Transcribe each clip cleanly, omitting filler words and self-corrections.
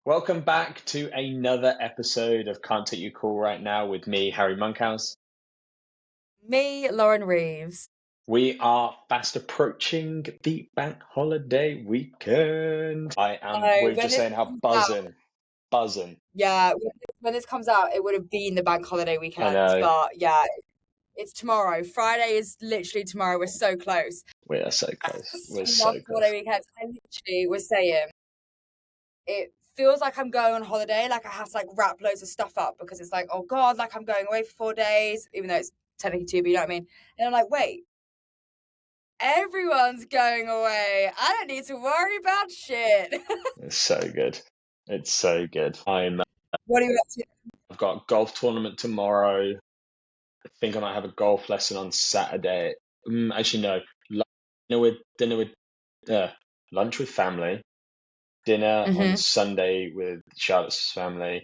Welcome back to another episode of Can't Take Your Call Right Now with me, Harry Monkhouse. Me, Lauren Reeves. We are fast approaching the bank holiday weekend. We're just saying how buzzing. Yeah, when this comes out, it would have been the bank holiday I weekend, know, but yeah, it's tomorrow. Friday is literally tomorrow. We're so close. we are so close. We're I so love close. holiday weekends. I literally was saying, it feels like I'm going on holiday. Like I have to wrap loads of stuff up because it's like, oh God, like I'm going away for 4 days, even though it's technically 2, but you know what I mean? And I'm like, wait, everyone's going away. I don't need to worry about shit. It's so good. It's so good. What are you up to? I've got a golf tournament tomorrow. I think I might have a golf lesson on Saturday. Actually, no. Lunch with family. Dinner on Sunday with Charlotte's family.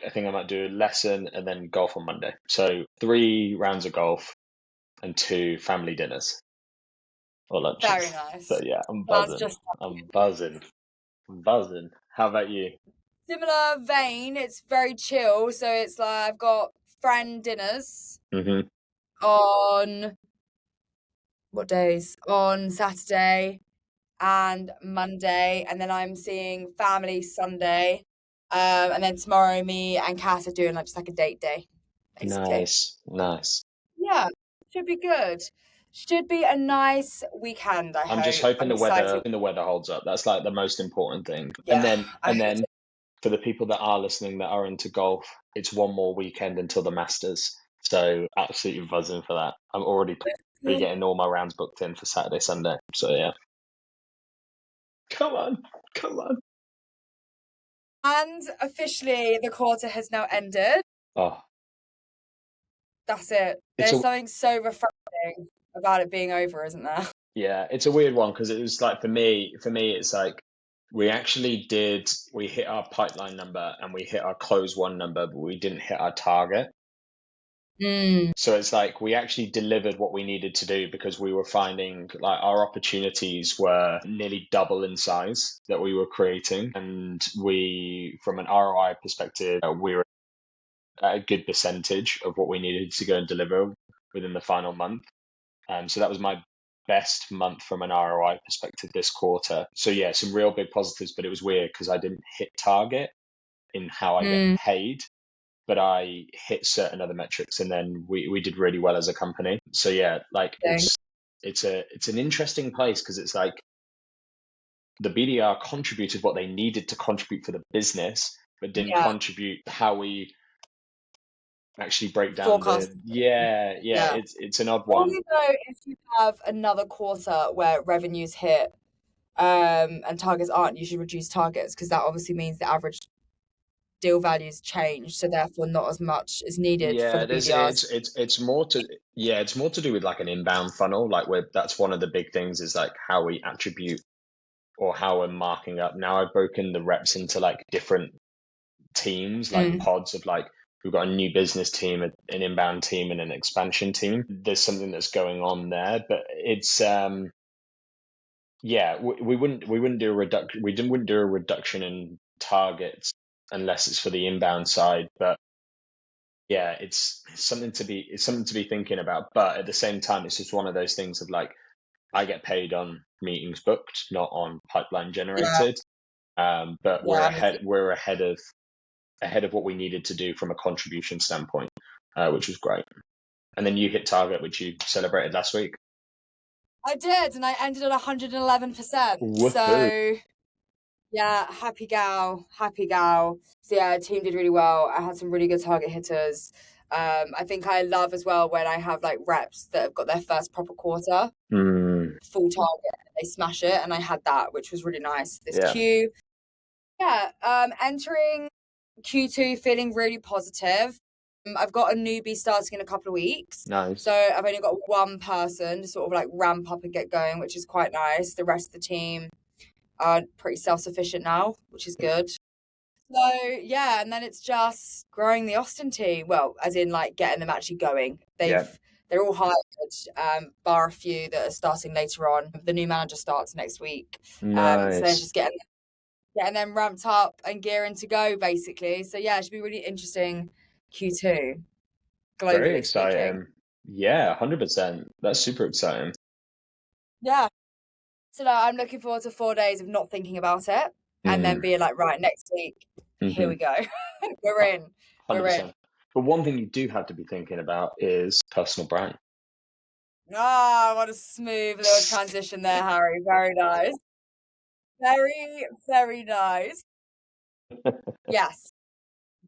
I think I might do a lesson and then golf on Monday. So 3 rounds of golf and 2 family dinners or lunches. Very nice. So yeah, I'm buzzing. How about you? Similar vein, it's very chill. So it's like I've got friend dinners on what days? On Saturday and Monday, and then I'm seeing family Sunday. And then tomorrow me and Cass are doing just like a date day, basically. Nice. Yeah, should be good. Should be a nice weekend, I hope. I'm just hoping excited. the weather holds up. That's like the most important thing. Yeah, And then for the people that are listening that are into golf, it's one more weekend until the Masters. So absolutely buzzing for that. I'm already getting all my rounds booked in for Saturday, Sunday. So yeah. Come on. And officially the quarter has now ended. Oh, that's it. There's something so refreshing about it being over, isn't there? Yeah, it's a weird one because it was like for me, it's like we hit our pipeline number and we hit our close one number, but we didn't hit our target. So it's like we actually delivered what we needed to do because we were finding like our opportunities were nearly double in size that we were creating. And from an ROI perspective, we were at a good percentage of what we needed to go and deliver within the final month. So that was my best month from an ROI perspective this quarter. So yeah, some real big positives, but it was weird because I didn't hit target in how I get paid, but I hit certain other metrics, and then we did really well as a company. So yeah, like it's an interesting place because it's like the BDR contributed what they needed to contribute for the business, but didn't contribute how we actually break down forecast. It's an odd one. Only though if you have another quarter where revenues hit and targets aren't, you should reduce targets because that obviously means the average deal values change, so therefore not as much is needed for the BDRs. It's more to do with like an inbound funnel, like that's one of the big things is like how we attribute or how we're marking up. Now I've broken the reps into like different teams, like pods of like we've got a new business team, an inbound team, and an expansion team. There's something that's going on there, but it's we wouldn't do a reduction. We wouldn't do a reduction in targets unless it's for the inbound side. But yeah, it's something to be thinking about. But at the same time, it's just one of those things of like I get paid on meetings booked, not on pipeline generated. But we're ahead of what we needed to do from a contribution standpoint, which was great. And then you hit target, which you celebrated last week. I did, and I ended at 111%. So yeah, happy gal. So yeah, the team did really well. I had some really good target hitters. I think I love as well when I have like reps that have got their first proper quarter, full target, they smash it, and I had that, which was really nice. Q. Yeah, entering Q2 feeling really positive. I've got a newbie starting in a couple of weeks. Nice. So I've only got one person to sort of like ramp up and get going, which is quite nice. The rest of the team are pretty self-sufficient now, which is good. So yeah, and then it's just growing the Austin team. Well, as in like getting them actually going. They're all hired, bar a few that are starting later on. The new manager starts next week. Nice. So they're just getting getting them ramped up and gearing to go, basically. So yeah, it should be really interesting Q2, Very globally speaking. exciting. Yeah, 100%. That's super exciting. Yeah. So no, I'm looking forward to 4 days of not thinking about it and then Mm. being like, right, next week, here Mm-hmm. we go. We're in. We're in. 100%. But one thing you do have to be thinking about is personal brand. Ah, what a smooth little transition there, Harry. Very nice. Very, very nice. Yes.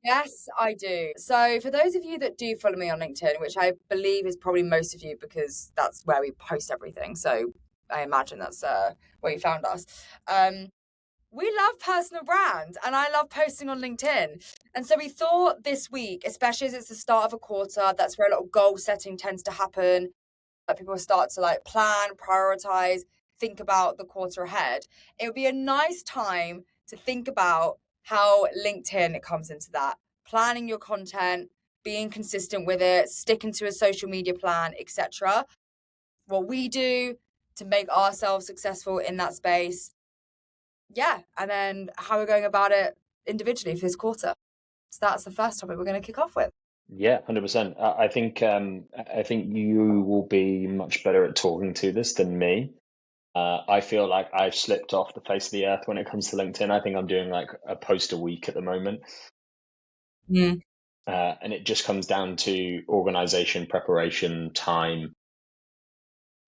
Yes, I do. So, for those of you that do follow me on LinkedIn, which I believe is probably most of you because that's where we post everything. So, I imagine that's where you found us. We love personal brand and I love posting on LinkedIn. And so, we thought this week, especially as it's the start of a quarter, that's where a lot of goal setting tends to happen. That people start to like plan, prioritize, think about the quarter ahead. It would be a nice time to think about how LinkedIn comes into that. Planning your content, being consistent with it, sticking to a social media plan, etc. What we do to make ourselves successful in that space. Yeah, and then how we're going about it individually for this quarter. So that's the first topic we're going to kick off with. Yeah, 100%. I think you will be much better at talking to this than me. I feel like I've slipped off the face of the earth when it comes to LinkedIn. I think I'm doing like a post a week at the moment. Mm. And it just comes down to organization, preparation, time.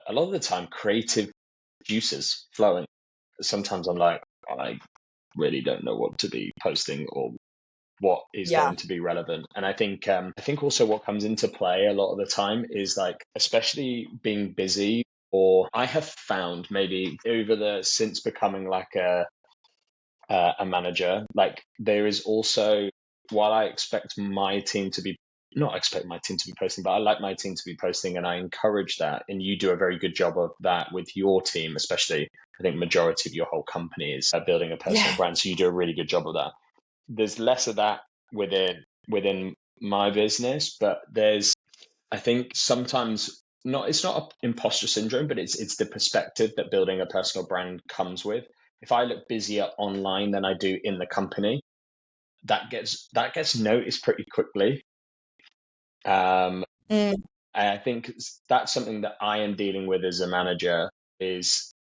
A lot of the time, creative juices flowing. Sometimes I'm like, I really don't know what to be posting or what is Yeah. going to be relevant. And I think also what comes into play a lot of the time is like, especially being busy. Or I have found maybe over the since becoming like a manager, like there is also, while I expect my team to be not expect my team to be posting, but I like my team to be posting and I encourage that. And you do a very good job of that with your team, especially I think majority of your whole company is building a personal Yeah. brand. So you do a really good job of that. There's less of that within my business, but there's I think sometimes not it's not a imposter syndrome, but it's the perspective that building a personal brand comes with. If I look busier online than I do in the company, that gets noticed pretty quickly. Um, Mm. and I think that's something that I am dealing with as a manager is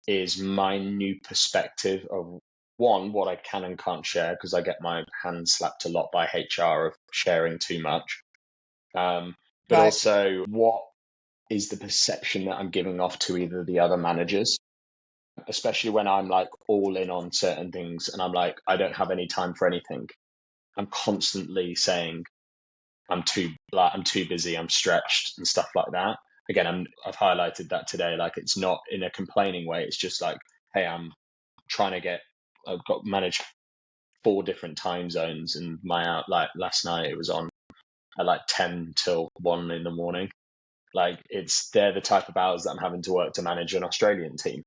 my new perspective of one, what I can and can't share because I get my hand slapped a lot by HR of sharing too much. But Right. also what is the perception that I'm giving off to either the other managers, especially when I'm like all in on certain things and I'm like, I don't have any time for anything. I'm constantly saying I'm too busy, I'm stretched and stuff like that. Again, I've highlighted that today. Like it's not in a complaining way. It's just like, hey, I've got managed 4 different time zones and my out like last night it was on at like 10 till 1 in the morning. Like they're the type of hours that I'm having to work to manage an Australian team.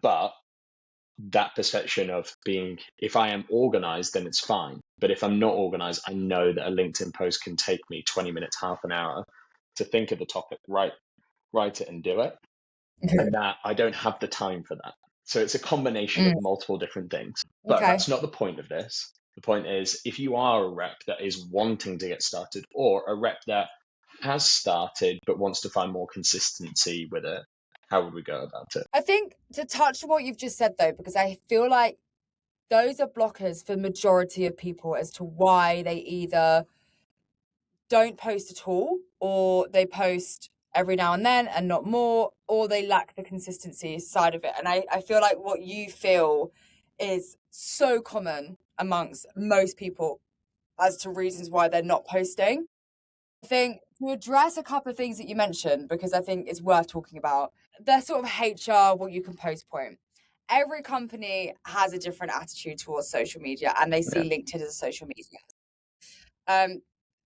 But that perception of being, if I am organized, then it's fine. But if I'm not organized, I know that a LinkedIn post can take me 20 minutes, half an hour to think of the topic, write it and do it. Okay. And that I don't have the time for that. So it's a combination Mm. of multiple different things. But Okay. that's not the point of this. The point is, if you are a rep that is wanting to get started or a rep that has started but wants to find more consistency with it, how would we go about it? I think to touch on what you've just said though, because I feel like those are blockers for majority of people as to why they either don't post at all or they post every now and then and not more, or they lack the consistency side of it. And I feel like what you feel is so common amongst most people as to reasons why they're not posting. I think to address a couple of things that you mentioned, because I think it's worth talking about, the sort of HR, what you can post point. Every company has a different attitude towards social media and they Yeah. see LinkedIn as a social media.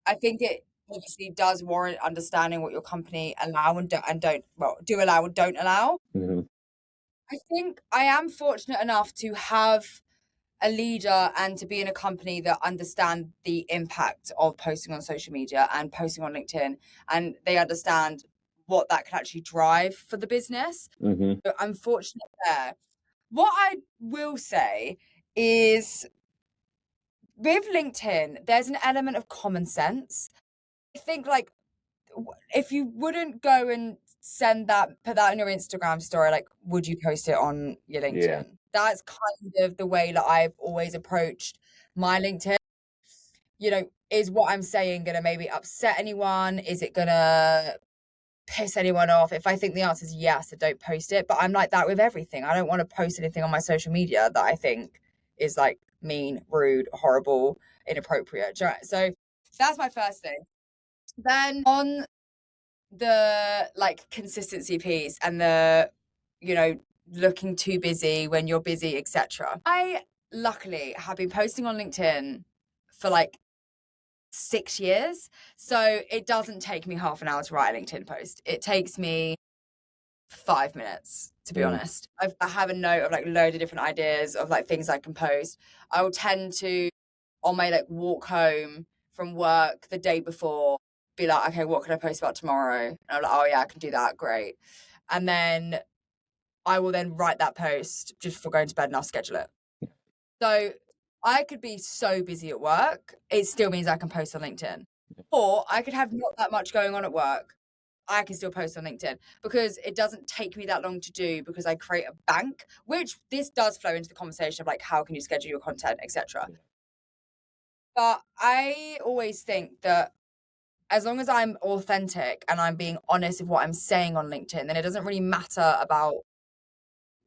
I think it obviously does warrant understanding what your company allow and don't, well, do allow and don't allow. Mm-hmm. I think I am fortunate enough to have a leader and to be in a company that understand the impact of posting on social media and posting on LinkedIn, and they understand what that can actually drive for the business. Mm-hmm. So I'm fortunate there. What I will say is with LinkedIn, there's an element of common sense. I think like if you wouldn't go and put that on your Instagram story, like, would you post it on your LinkedIn? Yeah. That's kind of the way that I've always approached my LinkedIn. You know, is what I'm saying gonna maybe upset anyone? Is it gonna piss anyone off? If I think the answer is yes, I don't post it. But I'm like that with everything. I don't want to post anything on my social media that I think is like mean, rude, horrible, inappropriate. So that's my first thing. Then on the like consistency piece and the, you know, looking too busy when you're busy, etc. I luckily have been posting on LinkedIn for like 6 years. So it doesn't take me half an hour to write a LinkedIn post. It takes me 5 minutes, to be honest. I have a note of like loads of different ideas of like things I can post. I will tend to, on my like walk home from work the day before, be like, okay, what can I post about tomorrow? And I'm like, oh yeah, I can do that. Great. And then I will then write that post just before going to bed and I'll schedule it. So I could be so busy at work, it still means I can post on LinkedIn. Or I could have not that much going on at work. I can still post on LinkedIn because it doesn't take me that long to do because I create a bank, which this does flow into the conversation of like how can you schedule your content, etc. But I always think that as long as I'm authentic and I'm being honest with what I'm saying on LinkedIn, then it doesn't really matter about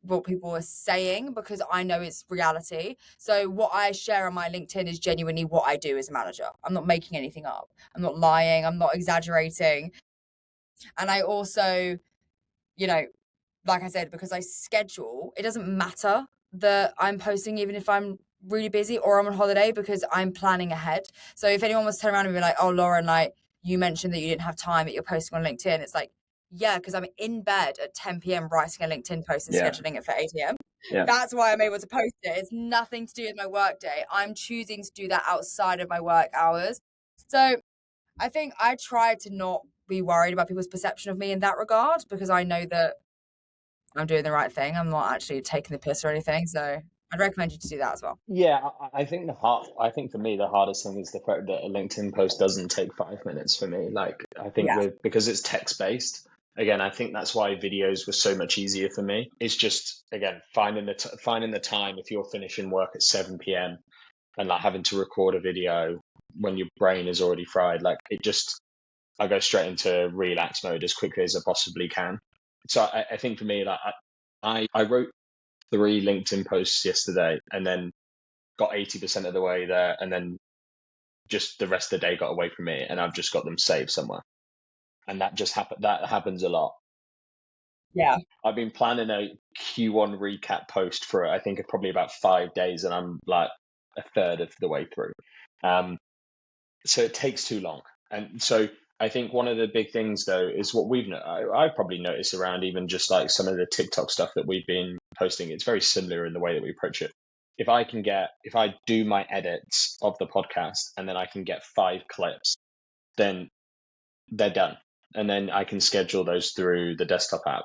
what people are saying because I know it's reality. So what I share on my LinkedIn is genuinely what I do as a manager. I'm not making anything up. I'm not lying. I'm not exaggerating. And I also, you know, like I said, because I schedule, it doesn't matter that I'm posting even if I'm really busy or I'm on holiday because I'm planning ahead. So if anyone was to turn around and be like, oh, Lauren, like you mentioned that you didn't have time that you're posting on LinkedIn, it's like, yeah, because I'm in bed at 10 p.m. writing a LinkedIn post and scheduling it for 8 a.m. Yeah. That's why I'm able to post it. It's nothing to do with my work day. I'm choosing to do that outside of my work hours. So I think I try to not be worried about people's perception of me in that regard because I know that I'm doing the right thing. I'm not actually taking the piss or anything. So I'd recommend you to do that as well. Yeah, I think I think for me the hardest thing is the fact that a LinkedIn post doesn't take 5 minutes for me. Like I think Yeah. because it's text based. Again, I think that's why videos were so much easier for me. It's just again finding the time if you're finishing work at 7 p.m. and like having to record a video when your brain is already fried. Like I go straight into relax mode as quickly as I possibly can. So I think for me, like I wrote 3 LinkedIn posts yesterday and then got 80% of the way there, and then just the rest of the day got away from me, and I've just got them saved somewhere. And that just happen that happens a lot. Yeah. I've been planning a Q1 recap post for I think probably about 5 days, and I'm like a third of the way through. So it takes too long, and so I think one of the big things though is what I probably noticed around even just like some of the TikTok stuff that we've been posting. It's very similar in the way that we approach it. If I do my edits of the podcast and then I can get 5 clips, then they're done. And then I can schedule those through the desktop app.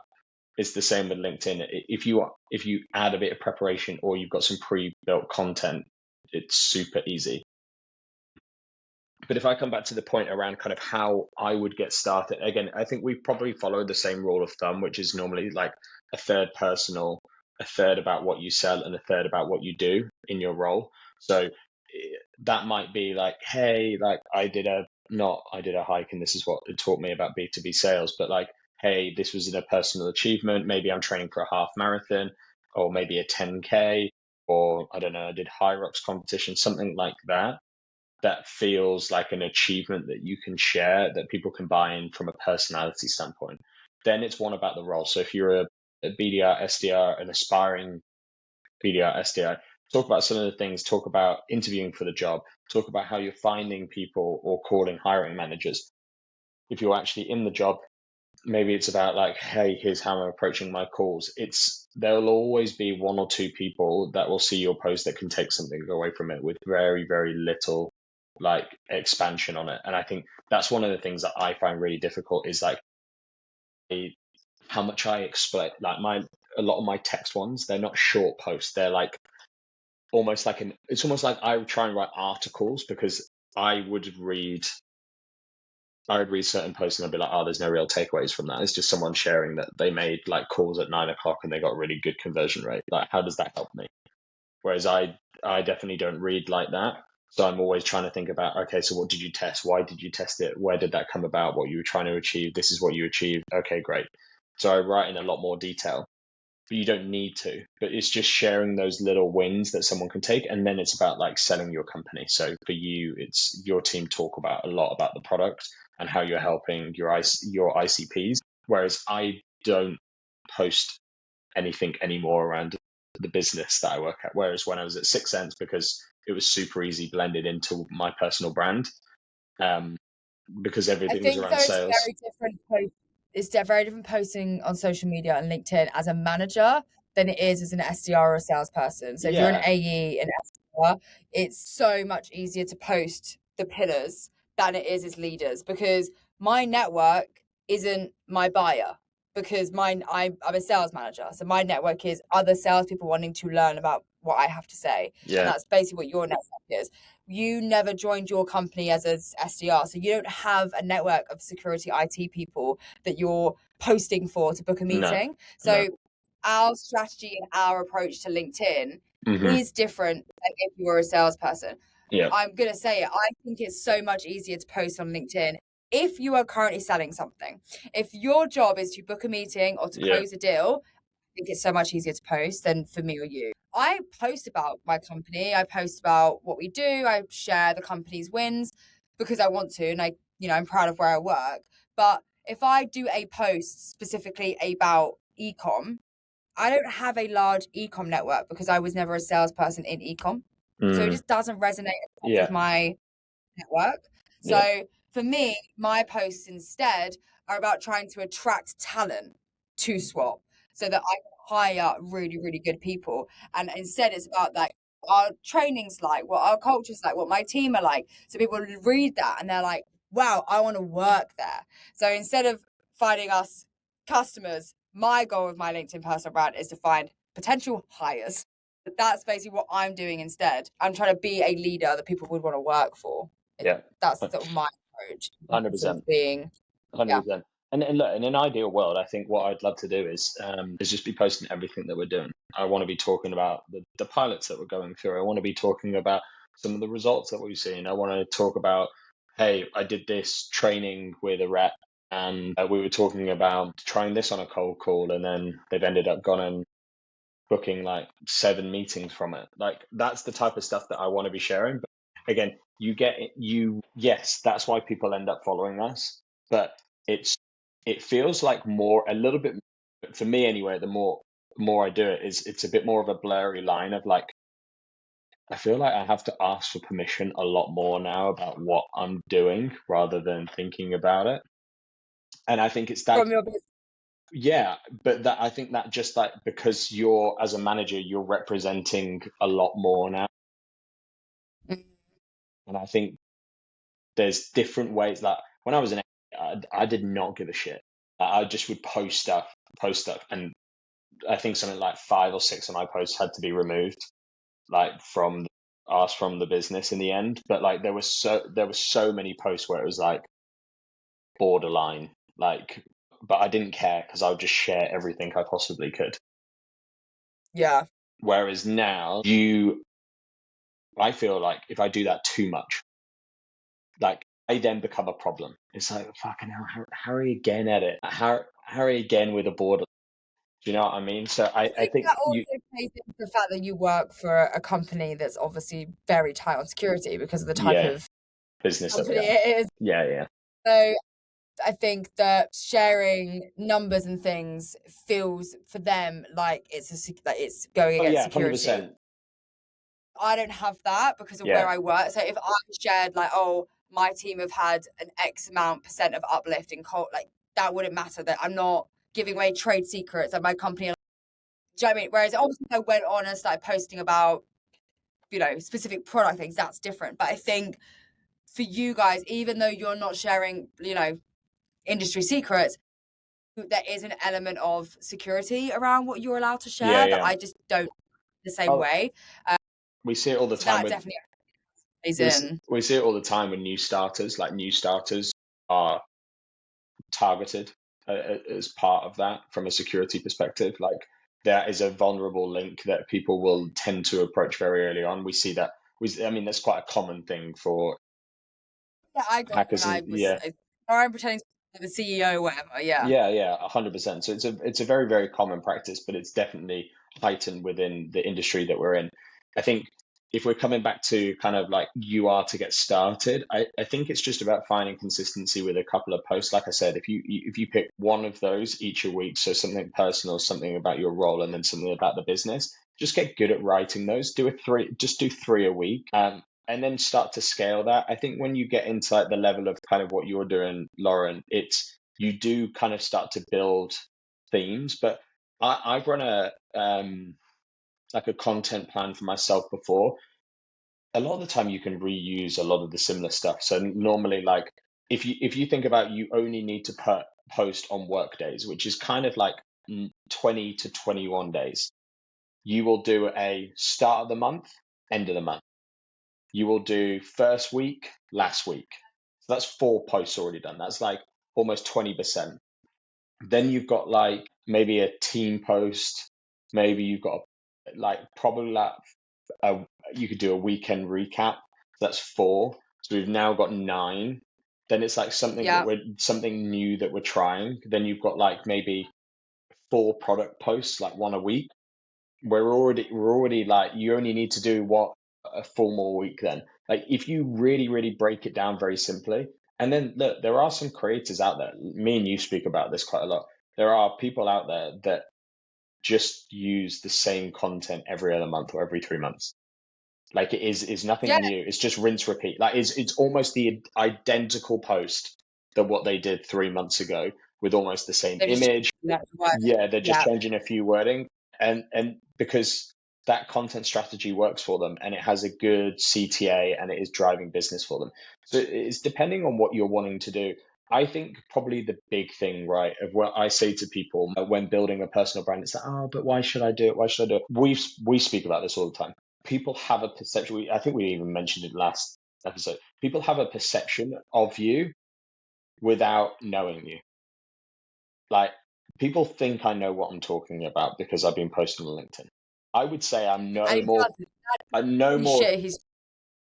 It's the same with LinkedIn. If you add a bit of preparation or you've got some pre-built content, it's super easy. But if I come back to the point around kind of how I would get started, again, I think we probably follow the same rule of thumb, which is normally like a third personal, a third about what you sell, and a third about what you do in your role. So that might be like, hey, like I did a hike and this is what it taught me about B2B sales, but like, hey, this was a personal achievement. Maybe I'm training for a half marathon or maybe a 10K, or I don't know, I did high rocks competition, something like that that feels like an achievement that you can share that people can buy in from a personality standpoint. Then it's one about the role. So if you're a BDR, SDR, an aspiring BDR, SDR, talk about some of the things, talk about interviewing for the job, talk about how you're finding people or calling hiring managers. If you're actually in the job, maybe it's about like, hey, here's how I'm approaching my calls. There'll always be 1 or 2 people that will see your post that can take something away from it with very, very little like expansion on it. And I think that's one of the things that I find really difficult is like how much I explain like a lot of my text ones, they're not short posts. They're like almost like it's almost like I would try and write articles because I would read certain posts and I'd be like, oh, there's no real takeaways from that. It's just someone sharing that they made like calls at 9 o'clock and they got really good conversion rate. Like, how does that help me? Whereas I definitely don't read like that. So I'm always trying to think about, okay, so what did you test? Why did you test it? Where did that come about? What you were trying to achieve? This is what you achieved. Okay, great. So I write in a lot more detail, but you don't need to. But it's just sharing those little wins that someone can take. And then it's about like selling your company. So for you, it's your team talk about a lot about the product and how you're helping your ICPs. Whereas I don't post anything anymore around the business that I work at. Whereas when I was at Six Sense, because it was super easy blended into my personal brand, um, because I everything was think around though it's sales. very different. Very different posting on social media and LinkedIn as a manager than it is as an SDR or a salesperson. So if you're an Yeah, AE and SDR, it's so much easier to post the pillars than it is as leaders, because my network isn't my buyer, because I'm a sales manager. So my network is other salespeople wanting to learn about what I have to say. And yeah, that's basically what your network is. You never joined your company as a SDR, so you don't have a network of security IT people that you're posting for to book a no, meeting. no, So our strategy and our approach to LinkedIn hmm, is different than if you were a salesperson. yeah, I'm going to say it. I think it's so much easier to post on LinkedIn if you are currently selling something. If your job is to book a meeting or to yeah, close a deal, I think it's so much easier to post than for me or you. I post about my company. I post about what we do. I share the company's wins because I want to, and I'm proud of where I work. But if I do a post specifically about ecom, I don't have a large ecom network because I was never a salesperson in ecom. So it mm, just doesn't resonate with yeah, my network. yeah, So for me, my posts instead are about trying to attract talent to Swap so that I can hire really, really good people. And instead, it's about like our training's like, what our culture's like, what my team are like. So people read that and they're like, wow, I want to work there. So instead of finding us customers, my goal with my LinkedIn personal brand is to find potential hires. That's basically what I'm doing instead. I'm trying to be a leader that people would want to work for. yeah, That's sort of my approach instead of 100%. being, yeah. 100%. And look, in an ideal world, I think what I'd love to do is just be posting everything that we're doing. I want to be talking about the pilots that we're going through. I want to be talking about some of the results that we've seen. I want to talk about, hey, I did this training with a rep, and we were talking about trying this on a cold call, and then they've ended up gone and booking like 7 meetings from it. Like that's the type of stuff that I want to be sharing. But again, yes, that's why people end up following us. But it feels like more a little bit for me anyway, the more I do it is it's a bit more of a blurry line of like I feel like I have to ask for permission a lot more now about what I'm doing rather than thinking about it. And I think it's that From your business. yeah, but that I think that just like because you're as a manager, you're representing a lot more now. And I think there's different ways that when I was I did not give a shit. I just would post stuff, and I think something like 5 or 6 of my posts had to be removed, like from asked from the business in the end. But like there were so many posts where it was like borderline, like, but I didn't care because I would just share everything I possibly could. Yeah. Whereas now, I feel like if I do that too much, like I then become a problem. It's like fucking hell, Harry again at it. Harry again with a border. Do you know what I mean? So I I think think that also plays into the fact that you work for a company that's obviously very tight on security because of the type yeah, of business that we company are. it is. Yeah, yeah. So I think that sharing numbers and things feels for them like like it's going Oh against yeah, hundred security. percent. I don't have that because of where Yeah, I work. So if I shared like, oh, my team have had an X amount percent of uplift in like that wouldn't matter. That I'm not giving away trade secrets at my company. Do you know what I mean? Whereas obviously I went on and started posting about, specific product things, that's different. But I think for you guys, even though you're not sharing, industry secrets, there is an element of security around what you're allowed to yeah, share that yeah. I just don't the same Oh, way. we see it all the So time that with definitely plays in. we see it all the time with new starters. Like new starters are targeted as part of that from a security perspective. Like that is a vulnerable link that people will tend to approach very early on. We see that. I mean, that's quite a common thing for Yeah, I got when hackers, I and was, yeah, or I'm pretending to be the CEO or whatever. Yeah. yeah, 100%. So it's a very, very common practice, but it's definitely heightened within the industry that we're in. I think if we're coming back to kind of like you are to get started, I think it's just about finding consistency with a couple of posts. Like I said, if you pick one of those each a week, so something personal, something about your role, and then something about the business, just get good at writing those. Just do three a week. And then start to scale that. I think when you get into like the level of kind of what you're doing, Lauren, you do kind of start to build themes. But I've run a like a content plan for myself before. A lot of the time, you can reuse a lot of the similar stuff. So normally, like if you think about, you only need to post on work days, which is kind of like 20 to 21 days. You will do a start of the month, end of the month. You will do first week, last week. So that's 4 posts already done. That's like almost 20%. Then you've got like maybe a team post. Maybe you've got like probably like you could do a weekend recap. That's 4. So we've now got 9. Then it's like Yeah. something new that we're trying. Then you've got like maybe 4 product posts, like one a week. We're already like, you only need to do what, a 4 more week then. Like if you really break it down very simply. And then look, there are some creators out there, me and you speak about this quite a lot. There are people out there that just use the same content every other month or every 3 months. Like is Yeah. nothing new. It's just rinse repeat. Like it's almost the identical post that what they did 3 months ago, with almost the same They're just image. that's why. Yeah, they're just Yeah. changing a few wording, and because that content strategy works for them and it has a good CTA and it is driving business for them. So it's depending on what you're wanting to do. I think probably the big thing, right, of what I say to people when building a personal brand, it's like, oh, but why should I do it? Why should I do it? We speak about this all the time. People have a perception. I think we even mentioned it last episode. People have a perception of you without knowing you. Like people think I know what I'm talking about because I've been posting on LinkedIn. I would say And he does. I'm no He's more. shit. He's.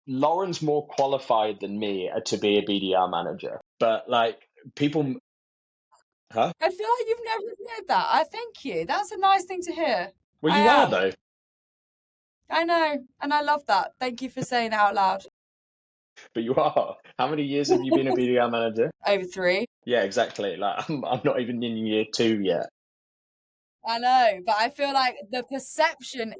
Lauren's more qualified than me to be a BDR manager, but like people, huh? I feel like you've never admitted that. I thank you. That's a nice thing to hear. Well, I you are am. though, I know, and I love that. Thank you for saying it out loud. but you are. How many years have you been a BDR manager? Over 3. Yeah, exactly. Like I'm not even in year 2 yet. I know, but I feel like the perception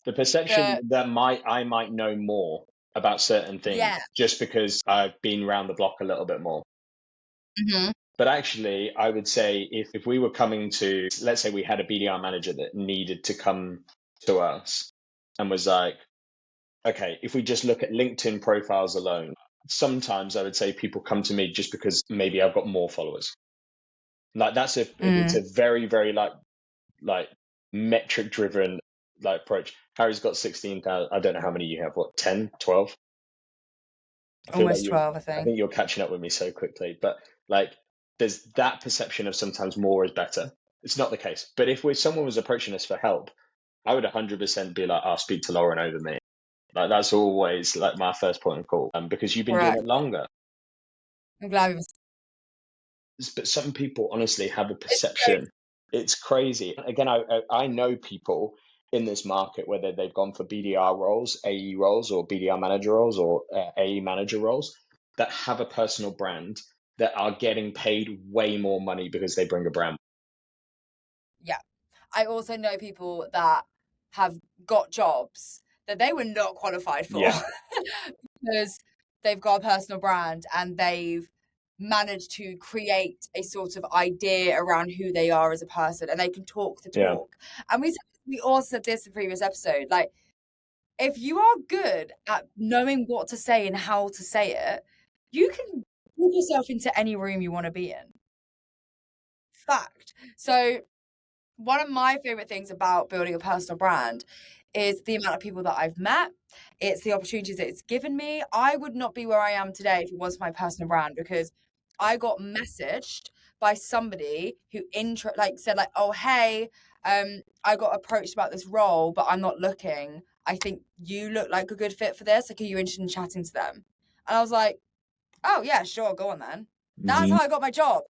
The perception that that I might know more about certain things yeah. just because I've been around the block a little bit more. Hmm. But actually, I would say if we were coming to, let's say we had a BDR manager that needed to come to us and was like, okay, if we just look at LinkedIn profiles alone, sometimes I would say people come to me just because maybe I've got more followers. Like it's Mm, a very, very like metric driven like approach. Harry's got 16,000. I don't know how many you have. What, 10, 12? I feel like almost 12, I I think. think you're catching up with me so quickly, but like there's that perception of sometimes more is better. It's not the case. But if someone was approaching us for help, I would 100% be like, I'll speak to Lauren over me. Like that's always like my first point of call, because you've been doing Correct. it longer. I'm glad we. But some people honestly have a It's great. perception. It's crazy. Again, I know people in this market, whether they've gone for BDR roles, AE roles, or BDR manager roles, or AE manager roles, that have a personal brand that are getting paid way more money because they bring a brand. Yeah. I also know people that have got jobs that they were not qualified for Yeah, because they've got a personal brand and they've managed to create a sort of idea around who they are as a person and they can talk the yeah, talk. And we also said this in the previous episode, like if you are good at knowing what to say and how to say it, you can put yourself into any room you want to be in. Fact. So one of my favorite things about building a personal brand is the amount of people that I've met. It's the opportunities that it's given me. I would not be where I am today if it was my personal brand, because I got messaged by somebody who said like, oh, hey, I got approached about this role, but I'm not looking. I think you look like a good fit for this. Like, are you interested in chatting to them? And I was like, oh yeah, sure, go on then. That's how I got my job.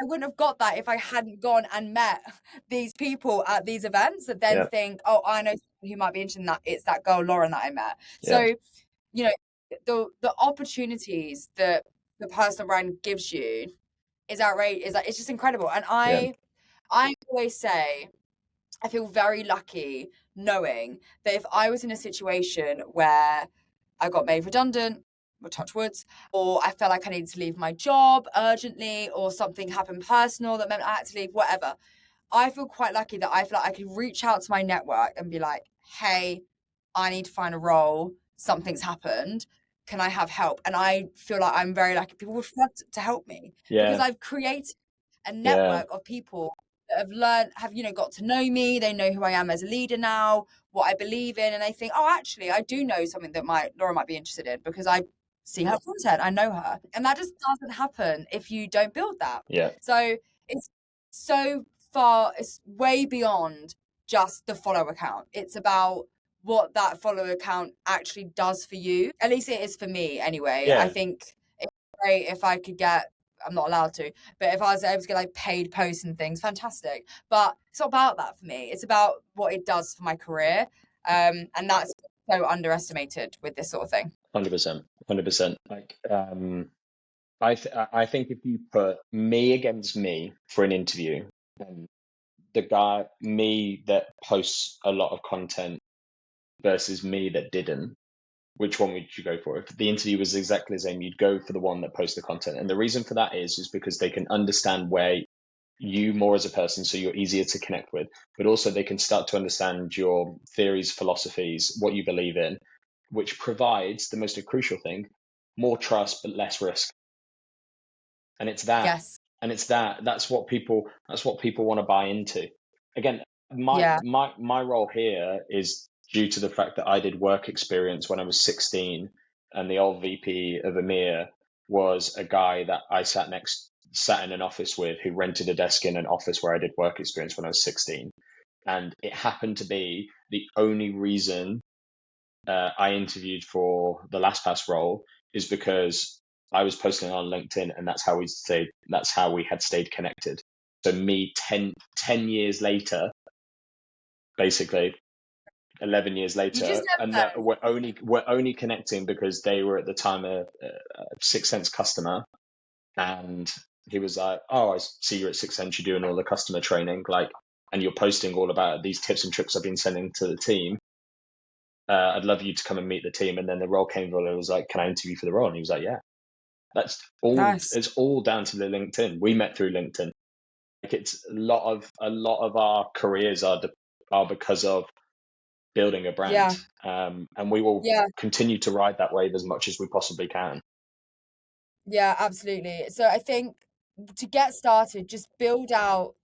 I wouldn't have got that if I hadn't gone and met these people at these events that then think, oh, I know someone who might be interested in that. It's that girl Lauren that I met. So, you know, the opportunities that the personal brand gives you is outrageous. It's just incredible. And I always say, I feel very lucky knowing that if I was in a situation where I got made redundant, or touch woods, or I felt like I needed to leave my job urgently, or something happened personal that meant I had to leave, whatever, I feel quite lucky that I feel like I could reach out to my network and be like, hey, I need to find a role. Something's happened. Can I have help? And I feel like I'm very lucky. People would want to help me because I've created a network of people that have got to know me. They know who I am as a leader now, what I believe in, and they think, oh, actually, I do know something that Laura might be interested in because I see her content, I know her, and that just doesn't happen if you don't build that. So it's so far, it's way beyond just the follow account. It's about what that follow account actually does for you. At least it is for me anyway. I think it's great if I could get, I'm not allowed to, but if I was able to get like paid posts and things, fantastic. But it's not about that for me. It's about what it does for my career. And that's so underestimated with this sort of thing. 100%. Like, I think if you put me against me for an interview, and me that posts a lot of content versus me that didn't, which one would you go for? If the interview was exactly the same, you'd go for the one that posts the content. And the reason for that is because they can understand where you more as a person, so you're easier to connect with, but also they can start to understand your theories, philosophies, what you believe in, which provides the most crucial thing, more trust but less risk. And it's that's what people want to buy into. Again, my role here is due to the fact that I did work experience when I was 16, and the old VP of EMEA was a guy that I sat in an office with, who rented a desk in an office where I did work experience when I was 16. And it happened to be the only reason I interviewed for the LastPass role is because I was posting on LinkedIn, and that's how we had stayed connected. So me 10 years later, basically 11 years later, and that we're only connecting because they were at the time a 6th Sense customer, and he was like, oh, I see you're at 6th Sense, you're doing all the customer training, like, and you're posting all about these tips and tricks I've been sending to the team. I'd love you to come and meet the team. And then the role came and I was like, can I interview for the role? And he was like, yeah. That's all. Nice. It's all down to the LinkedIn. We met through LinkedIn. Like, it's a lot of our careers are because of building a brand. And we will continue to ride that wave as much as we possibly can. Yeah, absolutely. So I think to get started, just build out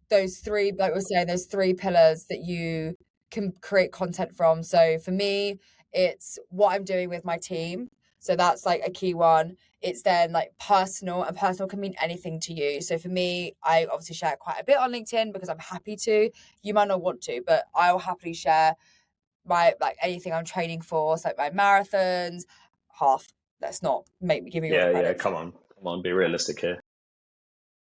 those three, like we're saying, those three pillars that you can create content from. So for me, it's what I'm doing with my team. So that's like a key one. It's then like personal, and personal can mean anything to you. So for me, I obviously share quite a bit on LinkedIn because I'm happy to. You might not want to, but I'll happily share my, like, anything I'm training for. So like my marathons, half. Let's not make me give you all the credits. Come on, be realistic here.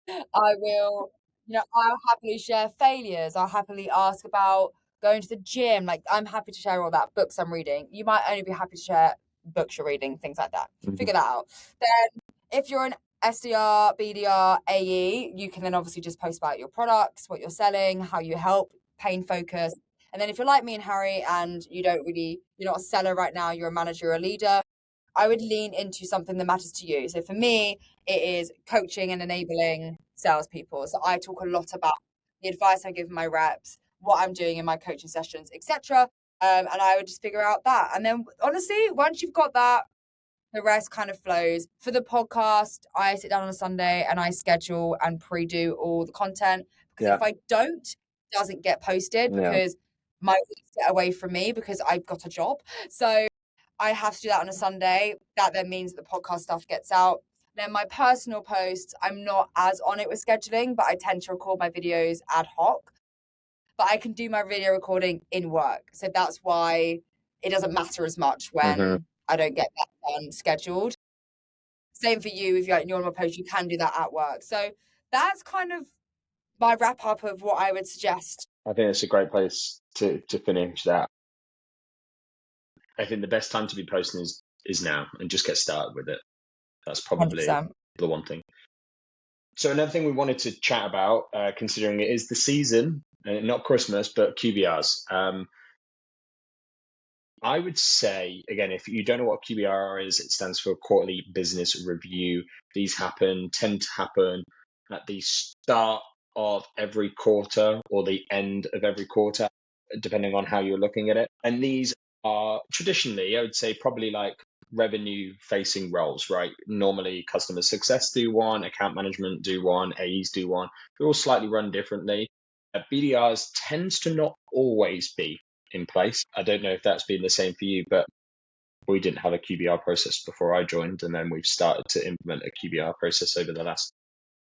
I will, I'll happily share failures. I'll happily ask about going to the gym. Like, I'm happy to share all that. Books I'm reading. You might only be happy to share books you're reading, things like that. Figure that out. Then if you're an SDR, BDR, AE, you can then obviously just post about your products, what you're selling, how you help, pain focus. And then if you're like me and Harry and you're not a seller right now, you're a manager or a leader, I would lean into something that matters to you. So for me, it is coaching and enabling salespeople. So I talk a lot about the advice I give my reps, what I'm doing in my coaching sessions, etc. And I would just figure out that. And then honestly, once you've got that, the rest kind of flows. For the podcast, I sit down on a Sunday and I schedule and pre-do all the content, because if I don't, it doesn't get posted because my weeks get away from me because I've got a job. So I have to do that on a Sunday. That then means the podcast stuff gets out. Then my personal posts, I'm not as on it with scheduling, but I tend to record my videos ad hoc. But I can do my video recording in work. So that's why it doesn't matter as much when I don't get that done scheduled. Same for you. If you're in your normal post, you can do that at work. So that's kind of my wrap up of what I would suggest. I think it's a great place to finish that. I think the best time to be posting is now, and just get started with it. That's probably 100%. the one thing. So another thing we wanted to chat about, considering it is the season, not Christmas, but QBRs. I would say, again, if you don't know what QBR is, it stands for Quarterly Business Review. These tend to happen at the start of every quarter or the end of every quarter, depending on how you're looking at it. And these are traditionally, I would say, probably like revenue facing roles, right? Normally customer success do one, account management do one, AEs do one. They're all slightly run differently. BDRs tends to not always be in place. I don't know if that's been the same for you, but we didn't have a QBR process before I joined, and then we've started to implement a QBR process over the last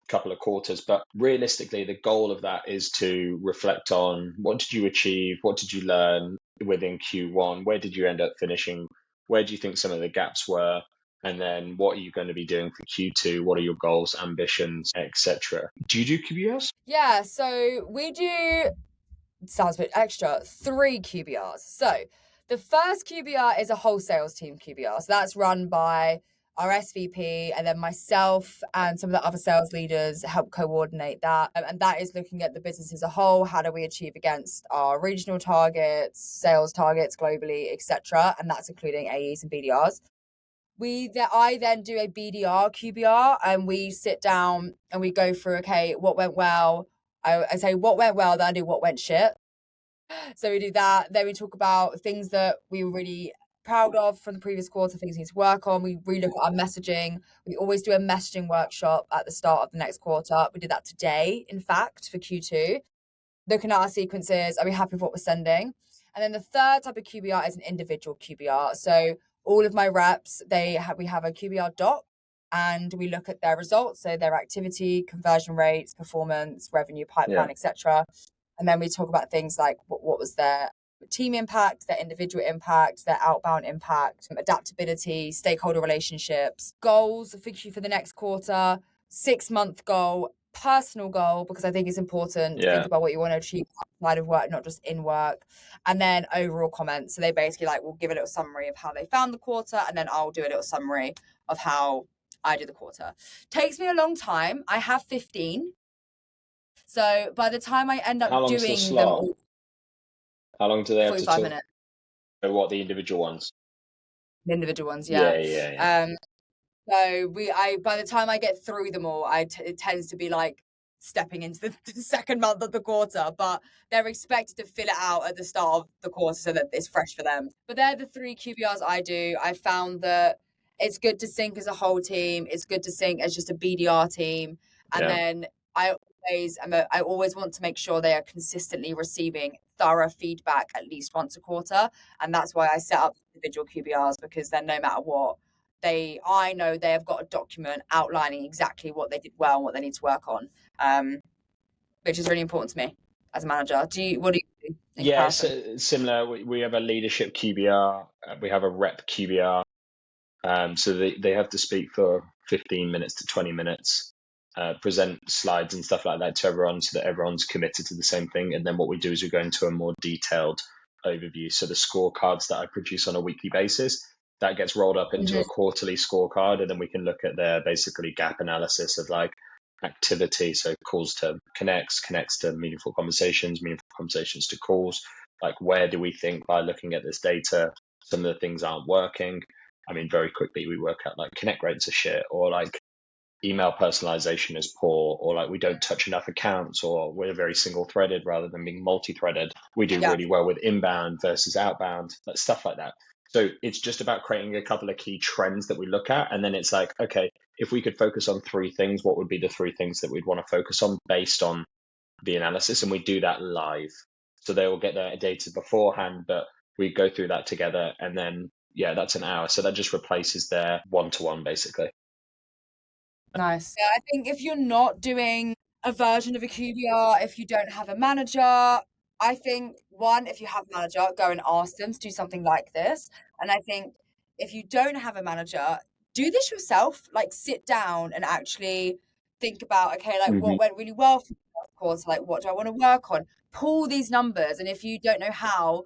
couple of quarters. But realistically, the goal of that is to reflect on what did you achieve, what did you learn within Q1, where did you end up finishing, where do you think some of the gaps were, and then what are you going to be doing for Q2, what are your goals, ambitions, etc. Do you do QBRs? Yeah, so we do, sounds a bit extra, 3 QBRs. So the first QBR is a wholesales team QBR. So that's run by our SVP, and then myself and some of the other sales leaders help coordinate that. And that is looking at the business as a whole. How do we achieve against our regional targets, sales targets globally, etc. And that's including AEs and BDRs. I then do a BDR QBR, and we sit down and we go through, okay, what went well. I say what went well, then I do what went shit. So we do that. Then we talk about things that we were really proud of from the previous quarter, things we need to work on. We relook at our messaging. We always do a messaging workshop at the start of the next quarter. We did that today, in fact, for Q2. Looking at our sequences, are we happy with what we're sending? And then the third type of QBR is an individual QBR. So all of my reps, we have a QBR doc, and we look at their results, so their activity, conversion rates, performance, revenue pipeline, etc. And then we talk about things like what was their team impact, their individual impact, their outbound impact, adaptability, stakeholder relationships, goals for the next quarter, 6-month goal, personal goal, because I think it's important to think about what you want to achieve outside of work, not just in work, and then overall comments. So they basically will give a little summary of how they found the quarter, and then I'll do a little summary of how I did the quarter. Takes me a long time. I have 15. So by the time I end up doing them all, how long do they have to 45 talk? minutes. What, the individual ones? The individual ones, yeah. Yeah. So by the time I get through them all, it tends to be like stepping into the second month of the quarter, but they're expected to fill it out at the start of the quarter so that it's fresh for them. But they're the 3 QBRs I do. I found that it's good to sync as a whole team. It's good to sync as just a BDR team. And then I always want to make sure they are consistently receiving thorough feedback at least once a quarter. And that's why I set up individual QBRs, because then no matter what, I know they have got a document outlining exactly what they did well and what they need to work on, which is really important to me as a manager. What do you do in comparison? Similar. We have a leadership QBR. We have a rep QBR. So they have to speak for 15 minutes to 20 minutes, present slides and stuff like that to everyone so that everyone's committed to the same thing. And then what we do is we go into a more detailed overview. So the scorecards that I produce on a weekly basis, that gets rolled up into a quarterly scorecard, and then we can look at their basically gap analysis of activity. So calls to connects to meaningful conversations to calls. Where do we think by looking at this data, some of the things aren't working? I mean, very quickly we work out connect rates are shit, or email personalization is poor, or we don't touch enough accounts, or we're very single threaded rather than being multi-threaded. We do really well with inbound versus outbound, stuff like that. So it's just about creating a couple of key trends that we look at. And then it's okay, if we could focus on 3 things, what would be the 3 things that we'd want to focus on based on the analysis? And we do that live. So they will get their data beforehand, but we go through that together, and then yeah, that's an hour. So that just replaces their one-to-one basically. Nice. Yeah, I think if you're not doing a version of a QBR, if you don't have a manager, I think one, if you have a manager, go and ask them to do something like this. And I think if you don't have a manager, do this yourself. Like sit down and actually think about, okay, like Hmm. what went really well for me, of course, like what do I want to work on? Pull these numbers. And if you don't know how,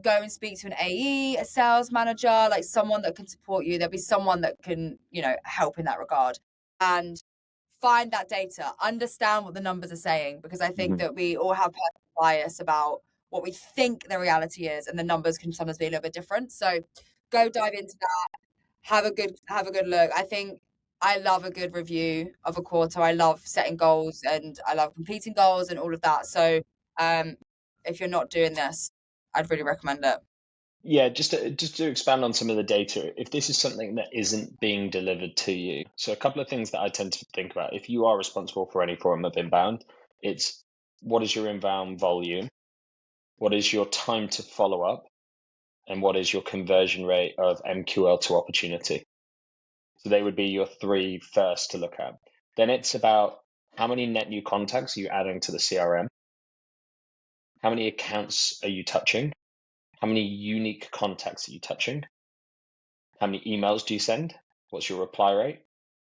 go and speak to an AE, a sales manager, like someone that can support you. There'll be someone that can, help in that regard. And find that data, understand what the numbers are saying, because I think Hmm. that we all have personal bias about what we think the reality is, and the numbers can sometimes be a little bit different. So go dive into that. Have a good look. I think I love a good review of a quarter. I love setting goals and I love completing goals and all of that. So um, if you're not doing this, I'd really recommend it. Yeah, just to expand on some of the data, if this is something that isn't being delivered to you, so a couple of things that I tend to think about, if you are responsible for any form of inbound, it's what is your inbound volume, what is your time to follow up, and what is your conversion rate of MQL to opportunity. So they would be your three first to look at. Then it's about how many net new contacts are you adding to the CRM, how many accounts are you touching, how many unique contacts are you touching, how many emails do you send? What's your reply rate?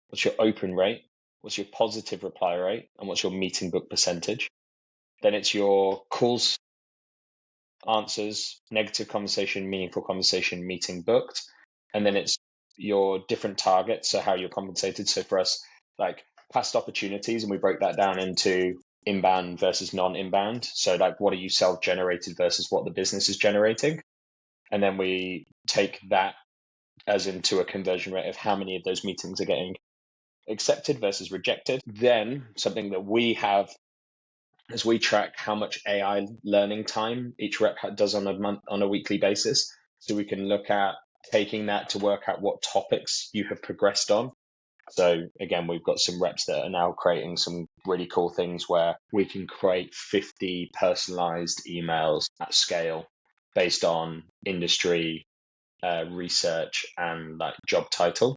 What's your open rate? What's your positive reply rate? And what's your meeting book percentage? Then it's your calls, answers, negative conversation, meaningful conversation, meeting booked. And then it's your different targets, so how you're compensated. So for us, like past opportunities, and we break that down into inbound versus non-inbound. So like what are you self-generated versus what the business is generating? And then we take that as into a conversion rate of how many of those meetings are getting accepted versus rejected. Then something that we have is we track how much AI learning time each rep does on a weekly basis. So we can look at taking that to work out what topics you have progressed on. So again, we've got some reps that are now creating some really cool things where we can create 50 personalized emails at scale based on industry, research, and like job title.